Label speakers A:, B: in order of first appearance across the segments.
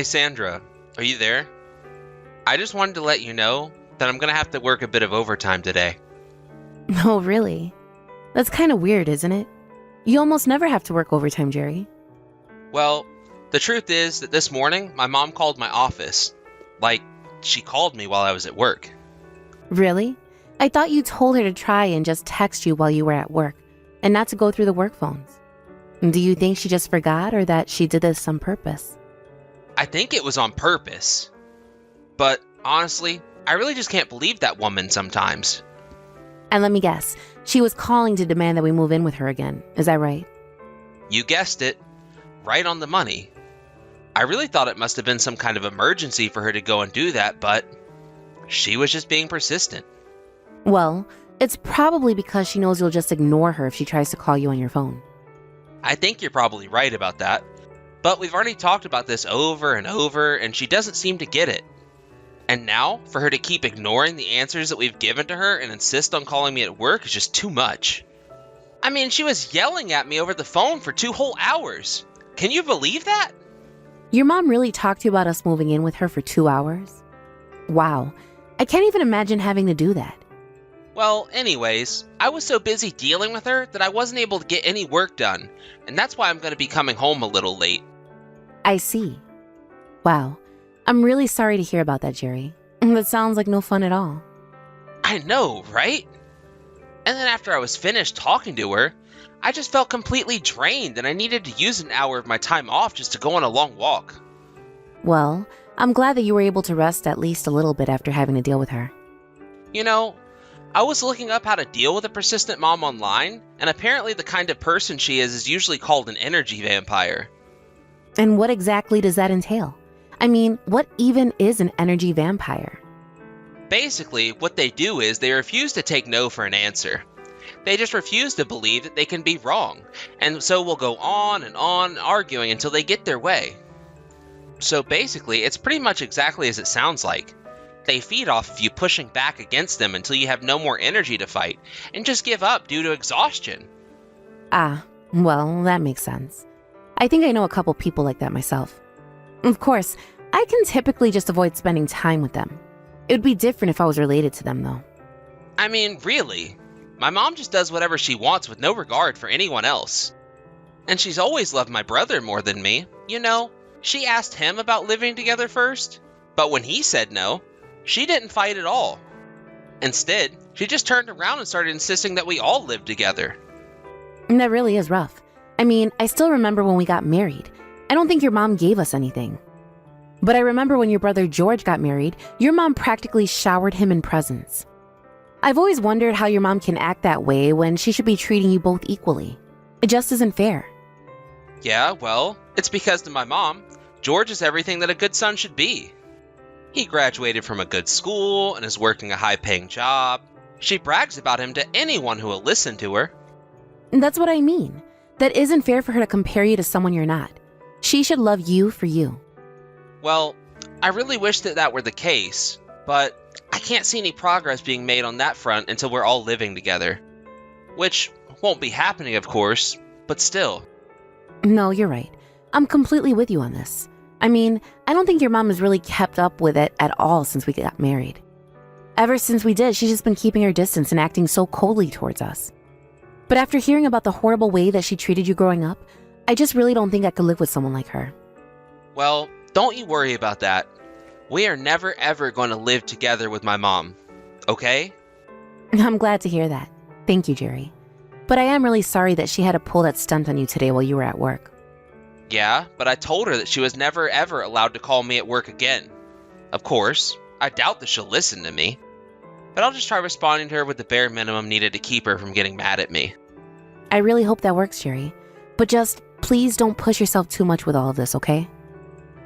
A: Hey Sandra, are you there? I just wanted to let you know that I'm gonna have to work a bit of overtime today.
B: Oh, really? That's kind of weird, isn't it? You almost never have to work overtime, Jerry.
A: Well, the truth is that this morning my mom called my office. Like, she called me while I was at work.
B: Really? I thought you told her to try and just text you while you were at work, and not to go through the work phones. Do you think she just forgot or that she did this on purpose?
A: I think it was on purpose. But honestly, I really just can't believe that woman sometimes.
B: And let me guess, she was calling to demand that we move in with her again. Is that right?
A: You guessed it, right on the money. I really thought it must have been some kind of emergency for her to go and do that, but she was just being persistent.
B: Well, it's probably because she knows you'll just ignore her if she tries to call you on your phone.
A: I think you're probably right about that. But we've already talked about this over and over, and she doesn't seem to get it. And now, for her to keep ignoring the answers that we've given to her and insist on calling me at work is just too much. I mean, she was yelling at me over the phone for 2 whole hours. Can you believe that?
B: Your mom really talked to you about us moving in with her for 2 hours? Wow, I can't even imagine having to do that.
A: Well, anyways, I was so busy dealing with her that I wasn't able to get any work done, and that's why I'm going to be coming home a little late.
B: I see. Wow, I'm really sorry to hear about that, Jerry. That sounds like no fun at all.
A: I know, right? And then after I was finished talking to her, I just felt completely drained and I needed to use an hour of my time off just to go on a long walk.
B: Well, I'm glad that you were able to rest at least a little bit after having to deal with her.
A: You know, I was looking up how to deal with a persistent mom online, and apparently the kind of person she is usually called an energy vampire.
B: And what exactly does that entail? I mean, what even is an energy vampire?
A: Basically, what they do is they refuse to take no for an answer. They just refuse to believe that they can be wrong, and so will go on and on arguing until they get their way. So basically, it's pretty much exactly as it sounds like. They feed off of you pushing back against them until you have no more energy to fight, and just give up due to exhaustion.
B: Ah, well, that makes sense. I think I know a couple people like that myself. Of course, I can typically just avoid spending time with them. It would be different if I was related to them, though.
A: I mean, really. My mom just does whatever she wants with no regard for anyone else. And she's always loved my brother more than me. You know, she asked him about living together first, but when he said no, she didn't fight at all. Instead, she just turned around and started insisting that we all live together.
B: And that really is rough. I mean, I still remember when we got married. I don't think your mom gave us anything. But I remember when your brother George got married, your mom practically showered him in presents. I've always wondered how your mom can act that way when she should be treating you both equally. It just isn't fair.
A: Yeah, well, it's because to my mom, George is everything that a good son should be. He graduated from a good school and is working a high-paying job. She brags about him to anyone who will listen to her.
B: And that's what I mean. That isn't fair for her to compare you to someone you're not. She should love you for you.
A: Well, I really wish that that were the case, but I can't see any progress being made on that front until we're all living together. Which won't be happening, of course, but still.
B: No, you're right. I'm completely with you on this. I mean, I don't think your mom has really kept up with it at all since we got married. Ever since we did, she's just been keeping her distance and acting so coldly towards us. But after hearing about the horrible way that she treated you growing up, I just really don't think I could live with someone like her.
A: Well, don't you worry about that. We are never ever going to live together with my mom, okay?
B: I'm glad to hear that. Thank you, Jerry. But I am really sorry that she had to pull that stunt on you today while you were at work.
A: Yeah, but I told her that she was never ever allowed to call me at work again. Of course, I doubt that she'll listen to me. But I'll just try responding to her with the bare minimum needed to keep her from getting mad at me.
B: I really hope that works, Jerry. But just please don't push yourself too much with all of this, okay?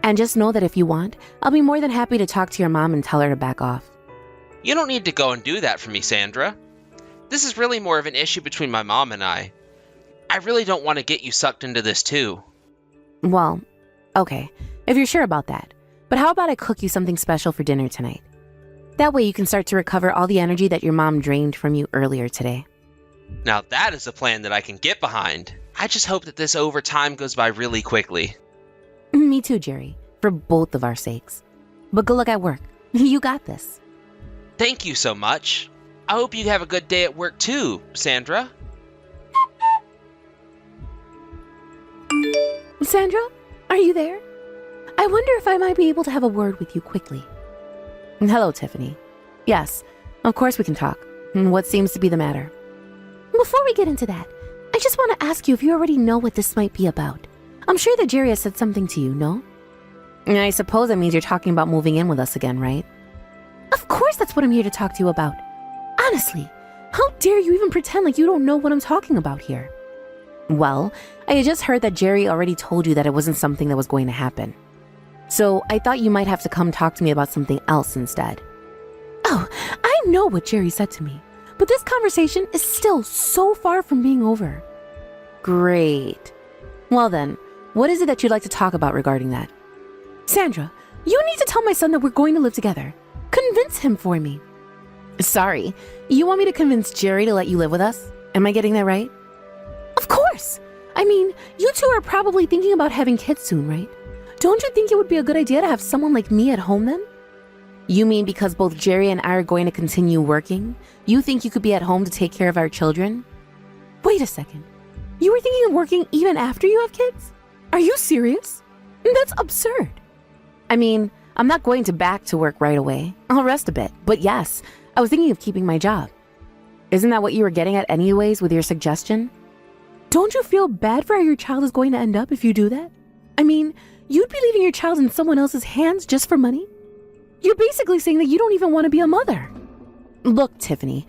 B: And just know that if you want, I'll be more than happy to talk to your mom and tell her to back off.
A: You don't need to go and do that for me, Sandra. This is really more of an issue between my mom and I. I really don't want to get you sucked into this too.
B: Well, okay, if you're sure about that. But how about I cook you something special for dinner tonight? That way you can start to recover all the energy that your mom drained from you earlier today.
A: Now that is a plan that I can get behind. I just hope that this overtime goes by really quickly.
B: Me too, Jerry. For for both of our sakes. But good luck at work. You got this.
A: Thank you so much. I hope you have a good day at work too, Sandra.
B: Sandra, are you there? I wonder if I might be able to have a word with you quickly. Hello, Tiffany. Yes, of course we can talk. What seems to be the matter? Before we get into that, I just want to ask you if you already know what this might be about. I'm sure that Jerry has said something to you, no? I suppose that means you're talking about moving in with us again, right? Of course that's what I'm here to talk to you about. Honestly, how dare you even pretend like you don't know what I'm talking about here? Well, I had just heard that Jerry already told you that it wasn't something that was going to happen. So I thought you might have to come talk to me about something else instead. Oh, I know what Jerry said to me, but this conversation is still so far from being over. Great. Well then, what is it that you'd like to talk about regarding that? Sandra, you need to tell my son that we're going to live together. Convince him for me. Sorry, you want me to convince Jerry to let you live with us? Am I getting that right? Of course! I mean, you two are probably thinking about having kids soon, right? Don't you think it would be a good idea to have someone like me at home then? You mean because both Jerry and I are going to continue working, you think you could be at home to take care of our children? Wait a second. You were thinking of working even after you have kids? Are you serious? That's absurd. I mean, I'm not going back to work right away. I'll rest a bit. But yes, I was thinking of keeping my job. Isn't that what you were getting at anyways with your suggestion? Don't you feel bad for how your child is going to end up if you do that? I mean, you'd be leaving your child in someone else's hands just for money? You're basically saying that you don't even want to be a mother. Look, Tiffany,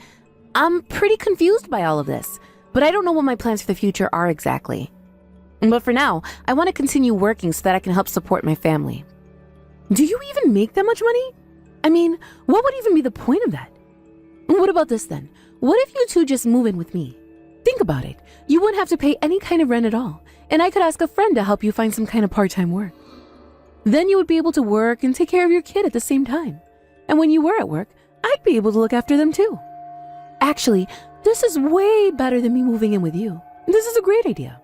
B: I'm pretty confused by all of this, but I don't know what my plans for the future are exactly. But for now, I want to continue working so that I can help support my family. Do you even make that much money? I mean, what would even be the point of that? What about this then? What if you two just move in with me? Think about it. You wouldn't have to pay any kind of rent at all, and I could ask a friend to help you find some kind of part-time work. Then you would be able to work and take care of your kid at the same time. And when you were at work, I'd be able to look after them too. Actually, this is way better than me moving in with you. This is a great idea.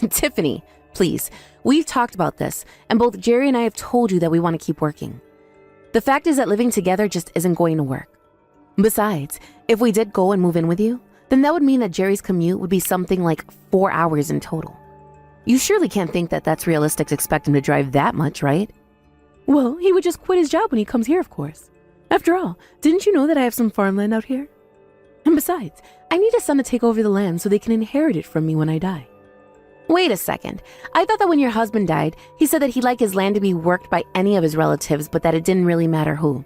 B: Tiffany, please, we've talked about this, and both Jerry and I have told you that we want to keep working. The fact is that living together just isn't going to work. Besides, if we did go and move in with you, then that would mean that Jerry's commute would be something like 4 hours in total. You surely can't think that that's realistic to expect him to drive that much, right? Well, he would just quit his job when he comes here, of course. After all, didn't you know that I have some farmland out here? And besides, I need a son to take over the land so they can inherit it from me when I die. Wait a second. I thought that when your husband died, he said that he'd like his land to be worked by any of his relatives, but that it didn't really matter who.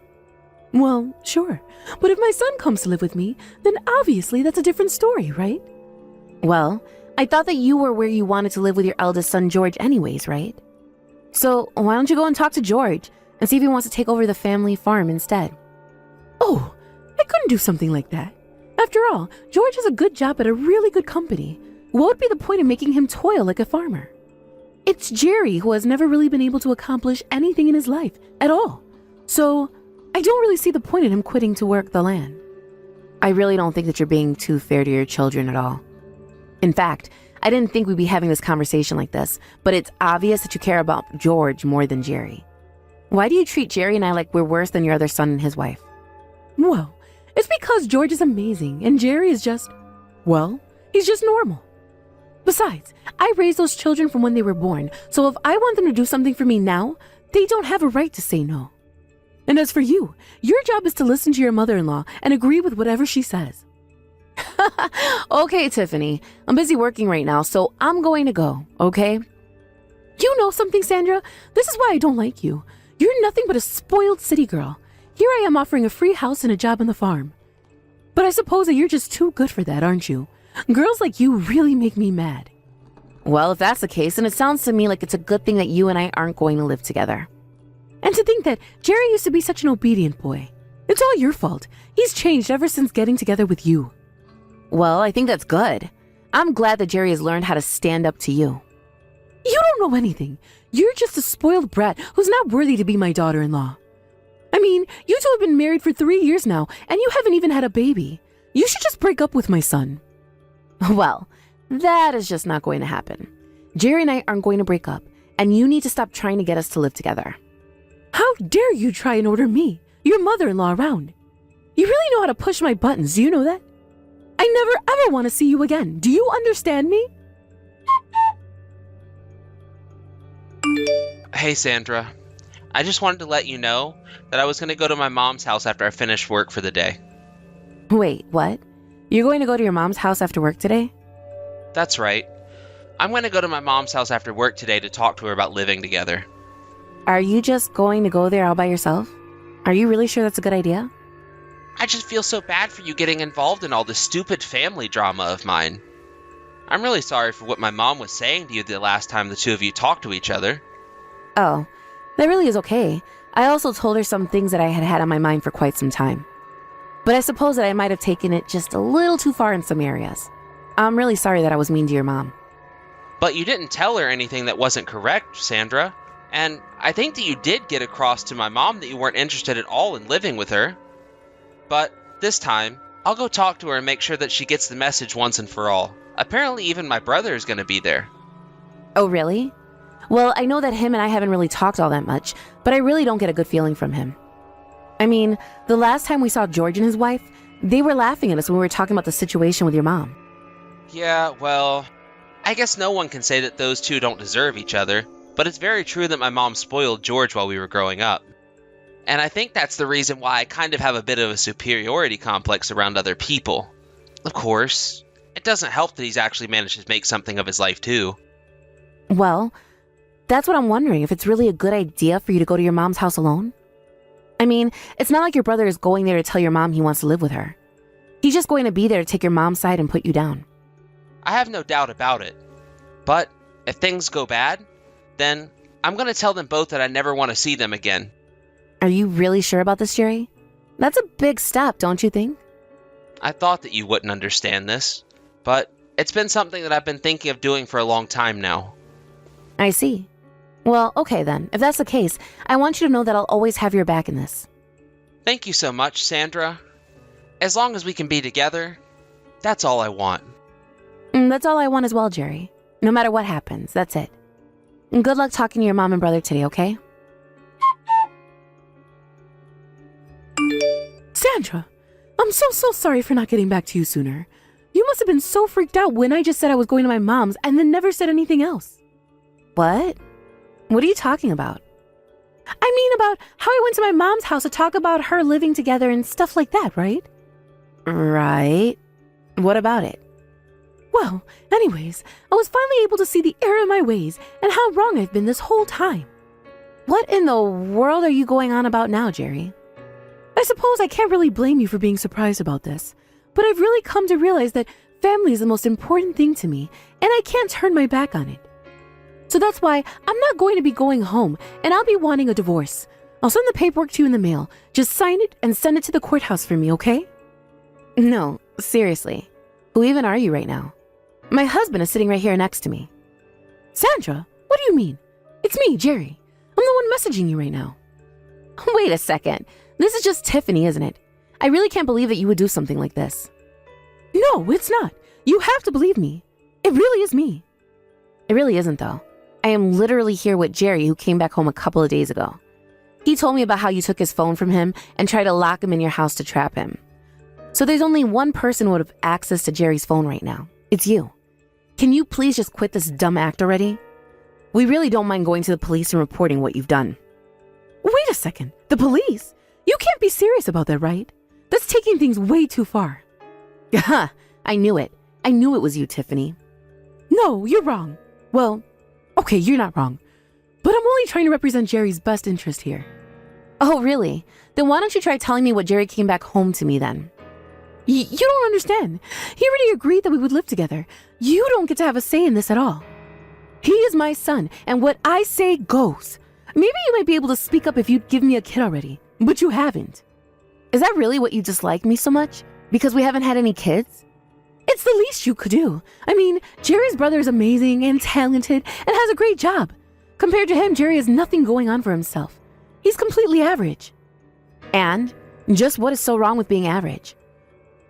B: Well, sure. But if my son comes to live with me, then obviously that's a different story, right? Well, I thought that you were where you wanted to live with your eldest son, George, anyways, right? So why don't you go and talk to George and see if he wants to take over the family farm instead? Oh, I couldn't do something like that. After all, George has a good job at a really good company. What would be the point of making him toil like a farmer? It's Jerry who has never really been able to accomplish anything in his life at all. So I don't really see the point in him quitting to work the land. I really don't think that you're being too fair to your children at all. In fact, I didn't think we'd be having this conversation like this, but it's obvious that you care about George more than Jerry. Why do you treat Jerry and I like we're worse than your other son and his wife? Well, it's because George is amazing and Jerry is just, well, he's just normal. Besides, I raised those children from when they were born, so if I want them to do something for me now, they don't have a right to say no. And as for you, your job is to listen to your mother-in-law and agree with whatever she says. Okay, Tiffany, I'm busy working right now, so I'm going to go, okay? You know something, Sandra? This is why I don't like you. You're nothing but a spoiled city girl. Here I am offering a free house and a job on the farm. But I suppose that you're just too good for that, aren't you? Girls like you really make me mad. Well, if that's the case, then it sounds to me like it's a good thing that you and I aren't going to live together. And to think that Jerry used to be such an obedient boy. It's all your fault. He's changed ever since getting together with you. Well, I think that's good. I'm glad that Jerry has learned how to stand up to you. You don't know anything. You're just a spoiled brat who's not worthy to be my daughter-in-law. I mean, you two have been married for 3 years now, and you haven't even had a baby. You should just break up with my son. Well, that is just not going to happen. Jerry and I aren't going to break up, and you need to stop trying to get us to live together.
C: How dare you try and order me, your mother-in-law, around? You really know how to push my buttons, do you know that? I never ever want to see you again. Do you understand me?
A: Hey, Sandra. I just wanted to let you know that I was going to go to my mom's house after I finished work for the day.
B: Wait, what? You're going to go to your mom's house after work today?
A: That's right. I'm going to go to my mom's house after work today to talk to her about living together.
B: Are you just going to go there all by yourself? Are you really sure that's a good idea?
A: I just feel so bad for you getting involved in all this stupid family drama of mine. I'm really sorry for what my mom was saying to you the last time the two of you talked to each other.
B: Oh, that really is okay. I also told her some things that I had had on my mind for quite some time. But I suppose that I might have taken it just a little too far in some areas. I'm really sorry that I was mean to your mom.
A: But you didn't tell her anything that wasn't correct, Sandra. And I think that you did get across to my mom that you weren't interested at all in living with her. But this time, I'll go talk to her and make sure that she gets the message once and for all. Apparently even my brother is going to be there.
B: Oh, really? Well, I know that him and I haven't really talked all that much, but I really don't get a good feeling from him. I mean, the last time we saw George and his wife, they were laughing at us when we were talking about the situation with your mom.
A: Yeah, well, I guess no one can say that those two don't deserve each other, but it's very true that my mom spoiled George while we were growing up. And I think that's the reason why I kind of have a bit of a superiority complex around other people. Of course, it doesn't help that he's actually managed to make something of his life too.
B: Well, that's what I'm wondering, if it's really a good idea for you to go to your mom's house alone. I mean, it's not like your brother is going there to tell your mom he wants to live with her. He's just going to be there to take your mom's side and put you down.
A: I have no doubt about it. But if things go bad, then I'm going to tell them both that I never want to see them again.
B: Are you really sure about this, Jerry? That's a big step, don't you think?
A: I thought that you wouldn't understand this, but it's been something that I've been thinking of doing for a long time now.
B: I see. Well, okay then. If that's the case, I want you to know that I'll always have your back in this.
A: Thank you so much, Sandra. As long as we can be together, that's all I want.
B: That's all I want as well, Jerry. No matter what happens, that's it. And good luck talking to your mom and brother today, okay?
C: Sandra, I'm so sorry for not getting back to you sooner. You must have been so freaked out when I just said I was going to my mom's and then never said anything else.
B: What? What are you talking about?
C: I mean about how I went to my mom's house to talk about her living together and stuff like that, right?
B: Right. What about it?
C: Well, anyways, I was finally able to see the error of my ways and how wrong I've been this whole time.
B: What in the world are you going on about now, Jerry?
C: I suppose I can't really blame you for being surprised about this, but I've really come to realize that family is the most important thing to me, and I can't turn my back on it. So that's why I'm not going to be going home, and I'll be wanting a divorce. I'll send the paperwork to you in the mail. Just sign it and send it to the courthouse for me, okay?
B: No, seriously. Who even are you right now? My husband is sitting right here next to me.
C: Sandra, what do you mean? It's me, Jerry. I'm the one messaging you right now.
B: Wait a second. This is just Tiffany, isn't it? I really can't believe that you would do something like this.
C: No, it's not. You have to believe me. It really is me.
B: It really isn't, though. I am literally here with Jerry, who came back home a couple of days ago. He told me about how you took his phone from him and tried to lock him in your house to trap him. So there's only one person who would have access to Jerry's phone right now. It's you. Can you please just quit this dumb act already? We really don't mind going to the police and reporting what you've done.
C: Wait a second. The police? You can't be serious about that, right? That's taking things way too far.
B: Haha, I knew it. I knew it was you, Tiffany.
C: No, you're wrong. Well, okay, you're not wrong. But I'm only trying to represent Jerry's best interest here.
B: Oh, really? Then why don't you try telling me what Jerry came back home to me then?
C: You don't understand. He already agreed that we would live together. You don't get to have a say in this at all. He is my son, and what I say goes. Maybe you might be able to speak up if you'd give me a kid already, but you haven't.
B: Is that really what you dislike me so much? Because we haven't had any kids?
C: It's the least you could do. I mean, Jerry's brother is amazing and talented and has a great job. Compared to him, Jerry has nothing going on for himself. He's completely average.
B: And just what is so wrong with being average?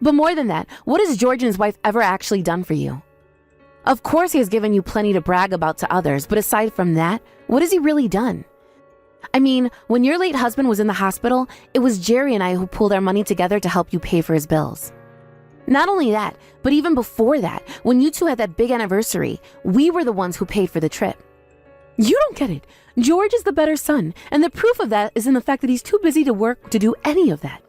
B: But more than that, what has George and his wife ever actually done for you? Of course he has given you plenty to brag about to others, but aside from that, what has he really done? I mean, when your late husband was in the hospital, it was Jerry and I who pulled our money together to help you pay for his bills. Not only that, but even before that, when you two had that big anniversary, we were the ones who paid for the trip.
C: You don't get it. George is the better son, and the proof of that is in the fact that he's too busy to work to do any of that.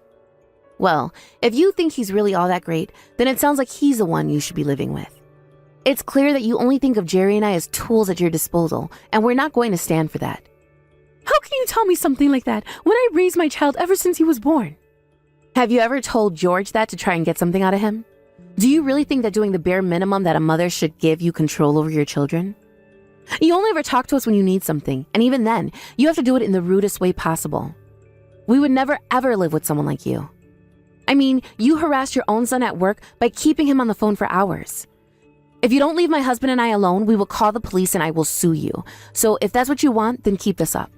B: Well, if you think he's really all that great, then it sounds like he's the one you should be living with. It's clear that you only think of Jerry and I as tools at your disposal, and we're not going to stand for that.
C: How can you tell me something like that when I raised my child ever since he was born?
B: Have you ever told George that to try and get something out of him? Do you really think that doing the bare minimum that a mother should give you control over your children? You only ever talk to us when you need something, and even then, you have to do it in the rudest way possible. We would never ever live with someone like you. I mean, you harassed your own son at work by keeping him on the phone for hours. If you don't leave my husband and I alone, we will call the police and I will sue you. So if that's what you want, then keep this up.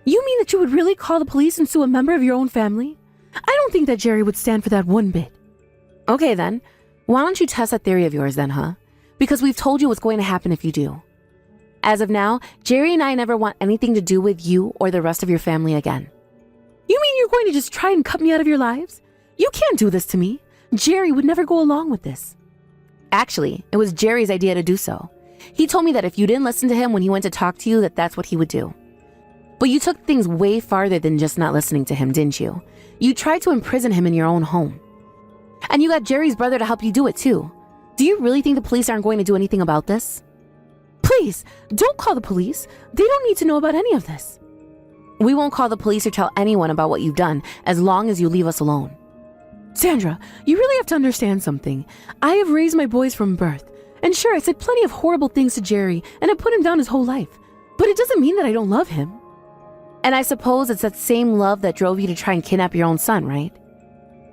C: You mean that you would really call the police and sue a member of your own family? I don't think that Jerry would stand for that one bit.
B: Okay then, why don't you test that theory of yours then, huh? Because we've told you what's going to happen if you do. As of now, Jerry and I never want anything to do with you or the rest of your family again.
C: You mean you're going to just try and cut me out of your lives? You can't do this to me. Jerry would never go along with this.
B: Actually, it was Jerry's idea to do so. He told me that if you didn't listen to him when he went to talk to you, that's what he would do. But you took things way farther than just not listening to him, didn't you? You tried to imprison him in your own home. And you got Jerry's brother to help you do it too. Do you really think the police aren't going to do anything about this?
C: Please, don't call the police. They don't need to know about any of this.
B: We won't call the police or tell anyone about what you've done as long as you leave us alone.
C: Sandra, you really have to understand something. I have raised my boys from birth. And sure, I said plenty of horrible things to Jerry, and I put him down his whole life. But it doesn't mean that I don't love him.
B: And I suppose it's that same love that drove you to try and kidnap your own son, right?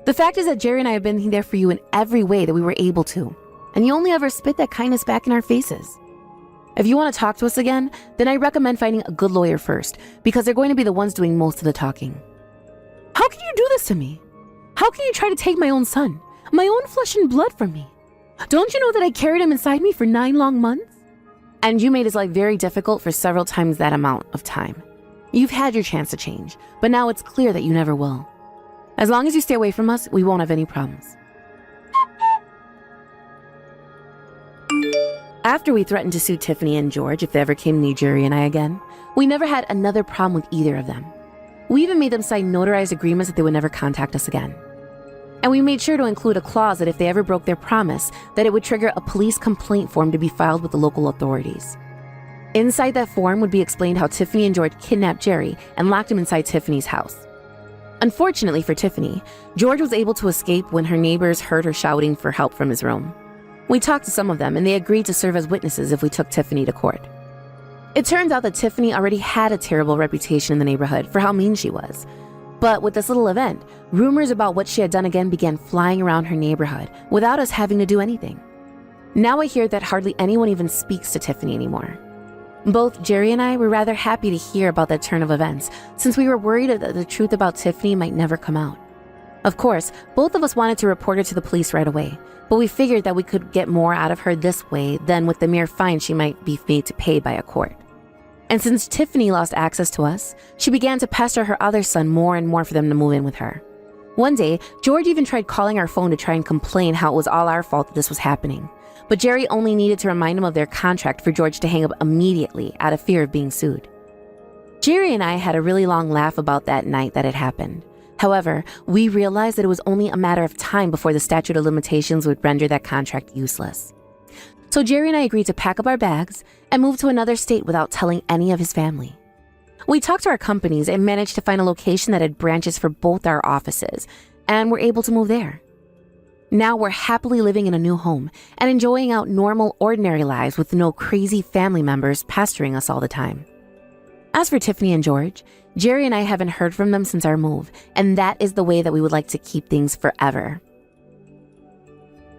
B: The fact is that Jerry and I have been there for you in every way that we were able to. And you only ever spit that kindness back in our faces. If you want to talk to us again, then I recommend finding a good lawyer first, because they're going to be the ones doing most of the talking.
C: How can you do this to me? How can you try to take my own son, my own flesh and blood from me? Don't you know that I carried him inside me for 9 long months?
B: And you made his life very difficult for several times that amount of time. You've had your chance to change, but now it's clear that you never will. As long as you stay away from us, we won't have any problems. After we threatened to sue Tiffany and George if they ever came near Jerry and I again, we never had another problem with either of them. We even made them sign notarized agreements that they would never contact us again. And we made sure to include a clause that if they ever broke their promise, that it would trigger a police complaint form to be filed with the local authorities. Inside that form would be explained how Tiffany and George kidnapped Jerry and locked him inside Tiffany's house. Unfortunately for Tiffany, George was able to escape when her neighbors heard her shouting for help from his room. We talked to some of them and they agreed to serve as witnesses if we took Tiffany to court. It turns out that Tiffany already had a terrible reputation in the neighborhood for how mean she was. But with this little event, rumors about what she had done again began flying around her neighborhood without us having to do anything. Now I hear that hardly anyone even speaks to Tiffany anymore. Both Jerry and I were rather happy to hear about that turn of events, since we were worried that the truth about Tiffany might never come out. Of course, both of us wanted to report her to the police right away, but we figured that we could get more out of her this way than with the mere fine she might be made to pay by a court. And since Tiffany lost access to us, she began to pester her other son more and more for them to move in with her. One day, George even tried calling our phone to try and complain how it was all our fault that this was happening. But Jerry only needed to remind him of their contract for George to hang up immediately out of fear of being sued. Jerry and I had a really long laugh about that night that it happened. However, we realized that it was only a matter of time before the statute of limitations would render that contract useless. So Jerry and I agreed to pack up our bags and move to another state without telling any of his family. We talked to our companies and managed to find a location that had branches for both our offices, and were able to move there. Now we're happily living in a new home and enjoying out normal, ordinary lives with no crazy family members pestering us all the time. As for Tiffany and George, Jerry and I haven't heard from them since our move, and that is the way that we would like to keep things forever.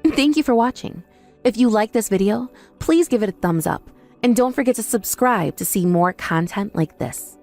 B: Thank you for watching. If you like this video, please give it a thumbs up, and don't forget to subscribe to see more content like this.